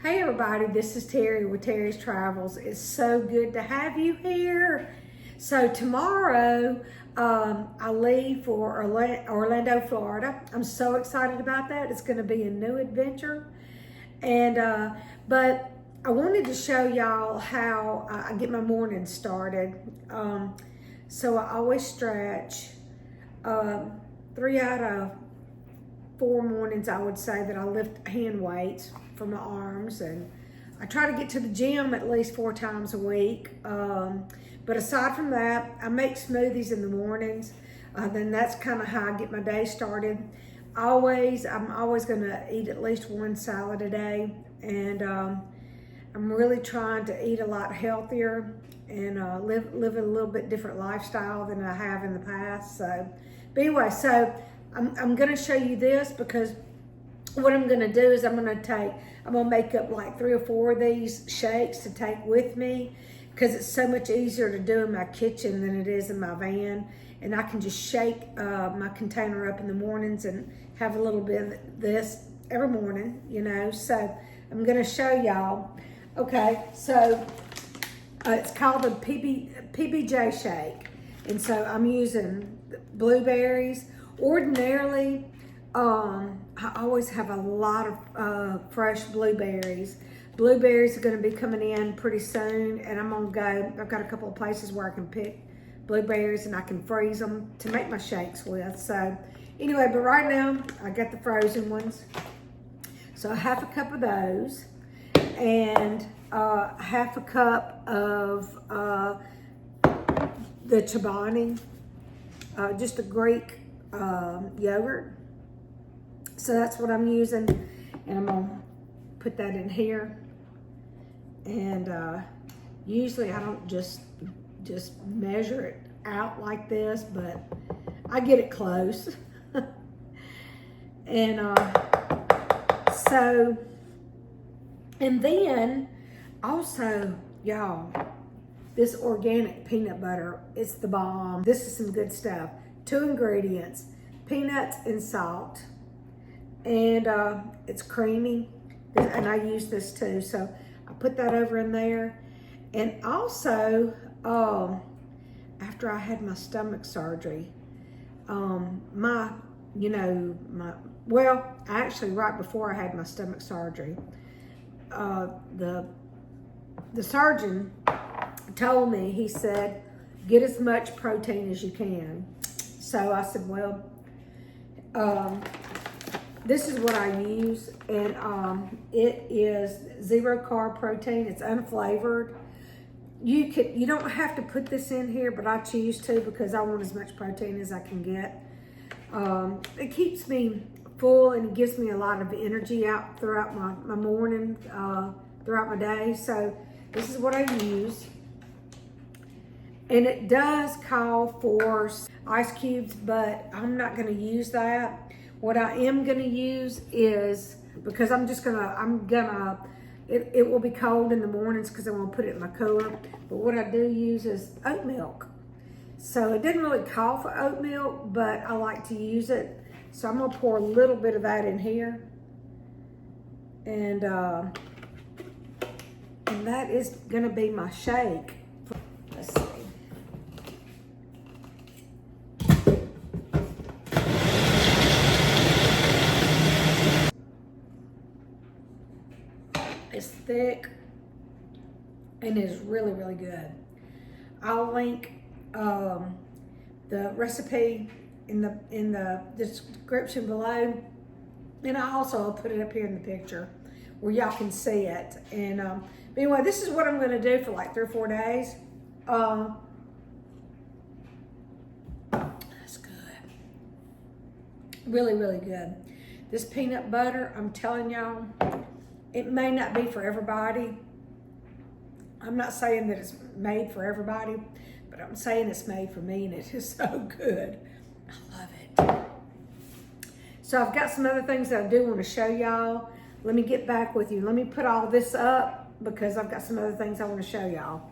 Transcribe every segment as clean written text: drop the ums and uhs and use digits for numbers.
Hey everybody, this is Terry with Terry's Travels. It's so good to have you here. So tomorrow, I leave for Orlando, Florida. I'm so excited about that. It's going to be a new adventure. But I wanted to show y'all how I get my morning started. So I always stretch. 3 out of 4 mornings, I would say, that I lift hand weights for my arms, and I try to get to the gym at least 4 times a week. But aside from that, I make smoothies in the mornings. Then that's kind of how I get my day started. I'm always gonna eat at least 1 salad a day, and I'm really trying to eat a lot healthier and live a little bit different lifestyle than I have in the past. But anyway, I'm gonna show you this because what I'm gonna do is I'm gonna make up like 3 or 4 of these shakes to take with me, because it's so much easier to do in my kitchen than it is in my van. And I can just shake my container up in the mornings and have a little bit of this every morning, you know. So I'm gonna show y'all. Okay, so it's called the PBJ shake. And so I'm using blueberries. Ordinarily, I always have a lot of fresh blueberries. Blueberries are going to be coming in pretty soon, and I'm going to go. I've got a couple of places where I can pick blueberries and I can freeze them to make my shakes with. So anyway, but right now I got the frozen ones. So 1/2 cup of those, and 1/2 cup of the Chobani, just a Greek yogurt. So that's what I'm using, and I'm gonna put that in here. And usually I don't just measure it out like this, but I get it close. And and then also, y'all, this organic peanut butter, it's the bomb. This is some good stuff. 2 ingredients, peanuts and salt. And it's creamy, and I use this too. So I put that over in there. And also, after I had my stomach surgery, actually right before I had my stomach surgery, the surgeon told me, he said, get as much protein as you can. So I said, well, this is what I use, and it is 0 carb protein. It's unflavored. You don't have to put this in here, but I choose to because I want as much protein as I can get. It keeps me full, and it gives me a lot of energy out throughout my morning, throughout my day. So this is what I use. And it does call for ice cubes, but I'm not gonna use that. What I am gonna use is, because it will be cold in the mornings because I'm gonna put it in my cooler. But what I do use is oat milk. So it didn't really call for oat milk, but I like to use it. So I'm gonna pour a little bit of that in here. And that is gonna be my shake. Let's see. It's thick and it's really, really good. I'll link the recipe in the description below, and I also will put it up here in the picture where y'all can see it. And but anyway, this is what I'm going to do for like 3 or 4 days. That's good. Really, really good. This peanut butter, I'm telling y'all, it may not be for everybody. I'm not saying that it's made for everybody, but I'm saying it's made for me, and it is so good. I love it. So I've got some other things that I do want to show y'all. Let me get back with you. Let me put all this up because I've got some other things I want to show y'all.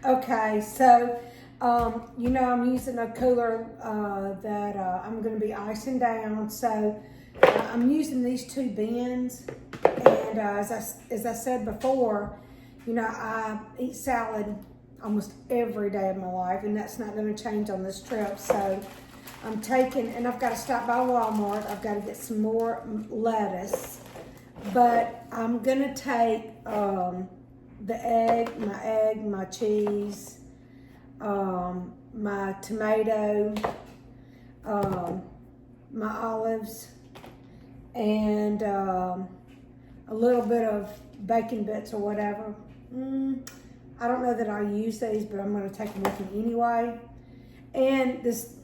Okay, so I'm using a cooler that I'm going to be icing down. So I'm using these 2 bins, and And as I said before, you know, I eat salad almost every day of my life, and that's not going to change on this trip. So I'm taking, and I've got to stop by Walmart. I've got to get some more lettuce, but I'm going to take the egg, my cheese, my tomato, my olives, and a little bit of bacon bits or whatever. I don't know that I use these, but I'm going to take them with me anyway. And this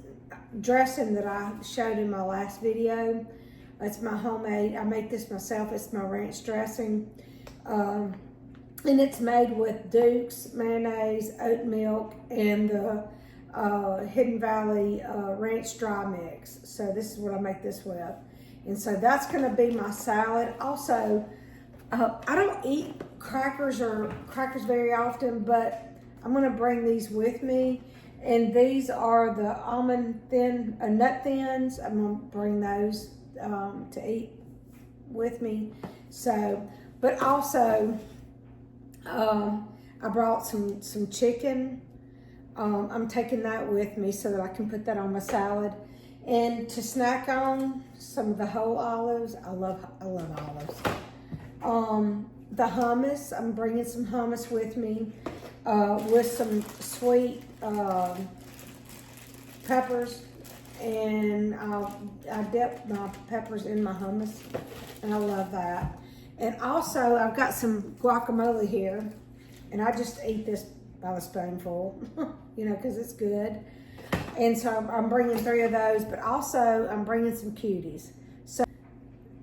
dressing that I showed in my last video, it's my homemade. I make this myself. It's my ranch dressing. And it's made with Duke's mayonnaise, oat milk, and the Hidden Valley ranch dry mix. So this is what I make this with. And so that's going to be my salad. Also, I don't eat crackers very often, but I'm going to bring these with me. And these are the almond nut thins. I'm going to bring those to eat with me. So, but also, I brought some chicken. I'm taking that with me so that I can put that on my salad. And to snack on, some of the whole olives. I love olives. The hummus, I'm bringing some hummus with me with some sweet peppers, and I dip my peppers in my hummus, and I love that. And also, I've got some guacamole here, and I just eat this by the spoonful, you know, because it's good. And so I'm bringing 3 of those, but also I'm bringing some cuties.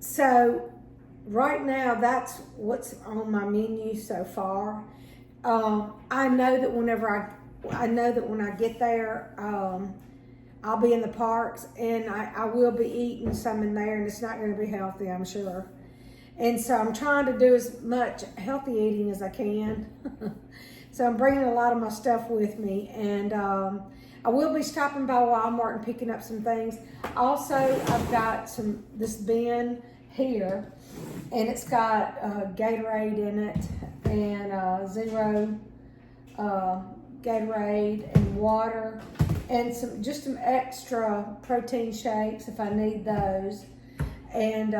So right now, that's what's on my menu so far. I know that when I get there, I'll be in the parks, and I will be eating some in there, and it's not going to be healthy, I'm sure. And so I'm trying to do as much healthy eating as I can. So I'm bringing a lot of my stuff with me, and I will be stopping by Walmart and picking up some things. Also, I've got this bin here, and it's got Gatorade in it, and Zero Gatorade, and water, and just some extra protein shakes if I need those. And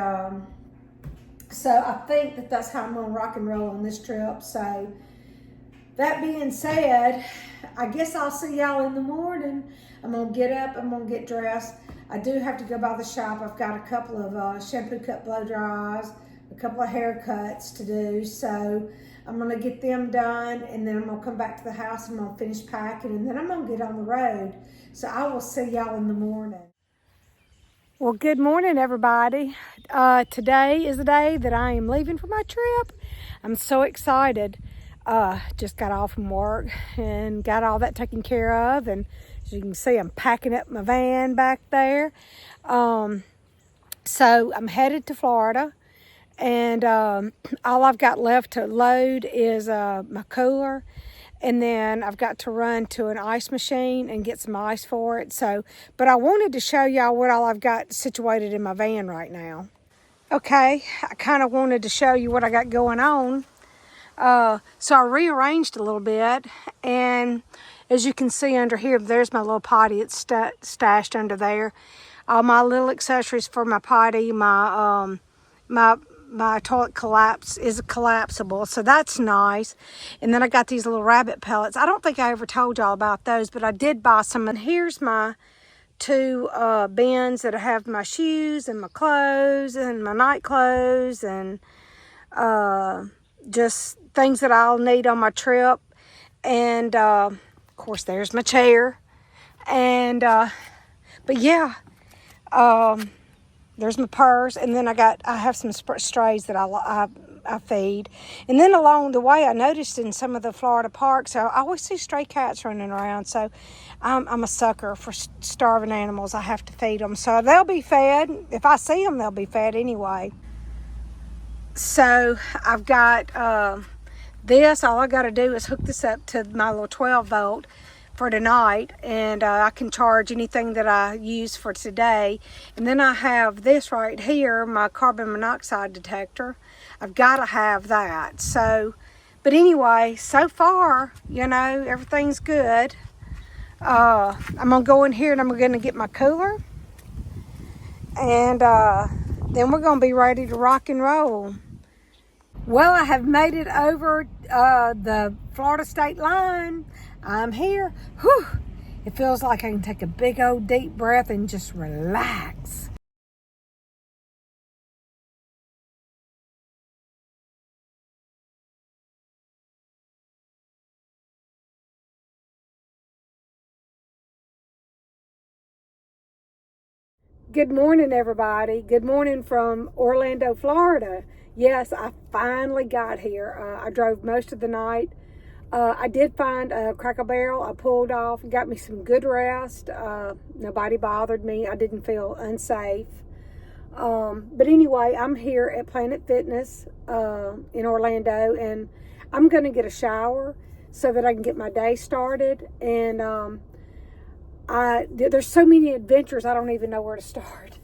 so I think that's how I'm gonna rock and roll on this trip. So that being said, I guess I'll see y'all in the morning. I'm gonna get up, I'm gonna get dressed. I do have to go by the shop. I've got a couple of shampoo cut blow dries, a couple of haircuts to do. So I'm gonna get them done, and then I'm gonna come back to the house and I'm gonna finish packing, and then I'm gonna get on the road. So I will see y'all in the morning. Well, good morning, everybody. Today is the day that I am leaving for my trip. I'm so excited. Just got off from work and got all that taken care of, and as you can see, I'm packing up my van back there. So I'm headed to Florida, and all I've got left to load is my cooler, and then I've got to run to an ice machine and get some ice for it. So, but I wanted to show y'all what all I've got situated in my van right now. Okay, I kind of wanted to show you what I got going on. So I rearranged a little bit, and as you can see under here, there's my little potty. It's stashed under there. All my little accessories for my potty, my toilet is collapsible, so that's nice. And then I got these little rabbit pellets. I don't think I ever told y'all about those, but I did buy some. And here's my 2 bins that I have my shoes and my clothes and my night clothes and just things that I'll need on my trip. And of course, there's my chair. And but yeah, there's my purse, and then I have some strays that I feed. And then along the way, I noticed in some of the Florida parks, I always see stray cats running around. So I'm a sucker for starving animals. I have to feed them, so they'll be fed. If I see them, they'll be fed anyway. So I've got this. All I got to do is hook this up to my little 12 volt for tonight, and I can charge anything that I use for today. And then I have this right here, my carbon monoxide detector. I've got to have that. So, but anyway, so far, you know, everything's good. I'm gonna go in here and I'm gonna get my cooler, and then we're gonna be ready to rock and roll. Well, I have made it over the Florida state line. I'm here. Whew. It feels like I can take a big old deep breath and just relax. Good morning, everybody. Good morning from Orlando, Florida. Yes, I finally got here. I drove most of the night. I did find a Cracker Barrel. I pulled off, got me some good rest. Nobody bothered me. I didn't feel unsafe. But anyway, I'm here at Planet Fitness in Orlando, and I'm going to get a shower so that I can get my day started. And there's so many adventures, I don't even know where to start.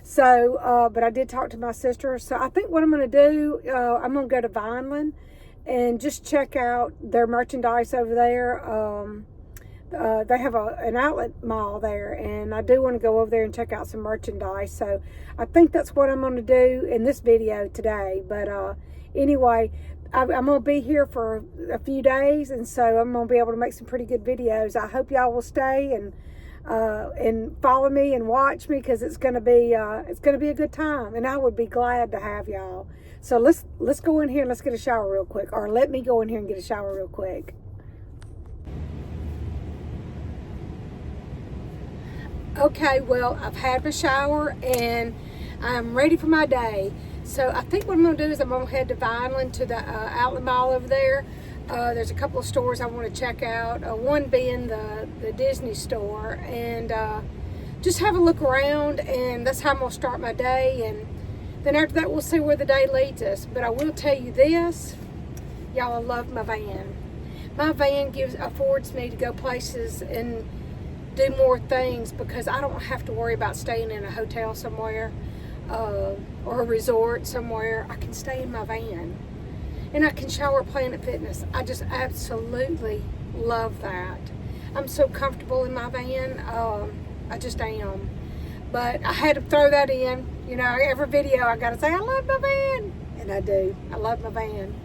So, but I did talk to my sister. So I think what I'm going to do, I'm going to go to Vineland and just check out their merchandise over there. They have an outlet mall there, and I do want to go over there and check out some merchandise. So I think that's what I'm going to do in this video today. But anyway, I'm going to be here for a few days, and so I'm going to be able to make some pretty good videos. I hope y'all will stay and follow me and watch me, because it's going to be a good time, and I would be glad to have y'all. So let's go in here and let's get a shower real quick, or let me go in here and get a shower real quick. Okay, well, I've had my shower and I'm ready for my day. So I think what I'm going to do is I'm going to head to Vineland, to the outlet mall over there. There's a couple of stores I want to check out, one being the Disney store, and just have a look around, and that's how I'm going to start my day. And then after that, we'll see where the day leads us. But I will tell you this, y'all, I love my van. My van affords me to go places and do more things, because I don't have to worry about staying in a hotel somewhere or a resort somewhere. I can stay in my van, and I can shower at Planet Fitness. I just absolutely love that. I'm so comfortable in my van. I just am. But I had to throw that in. You know, every video I gotta say I love my van, and I do. I love my van.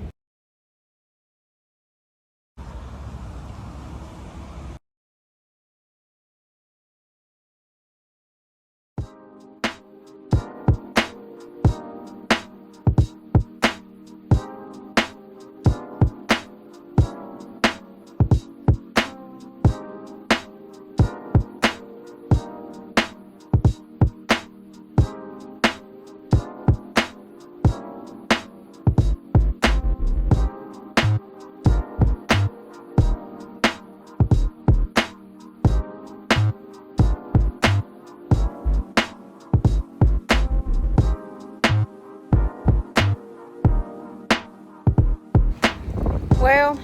Well,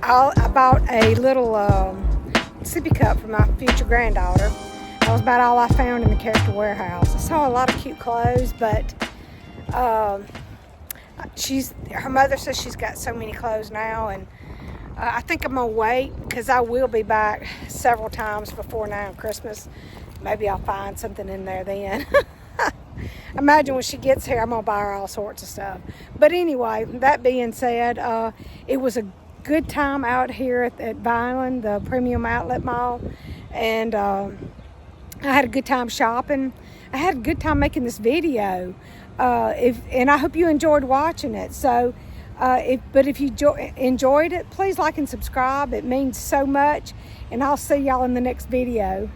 I bought a little sippy cup for my future granddaughter. That was about all I found in the character warehouse. I saw a lot of cute clothes, but her mother says she's got so many clothes now, and I think I'm gonna wait, because I will be back several times before now Christmas. Maybe I'll find something in there then. Imagine when she gets here, I'm gonna buy her all sorts of stuff. But anyway, that being said, it was a good time out here at Vineland, the premium outlet mall, and I had a good time shopping. I had a good time making this video, and I hope you enjoyed watching it. So if you enjoyed it, please like and subscribe. It means so much, and I'll see y'all in the next video.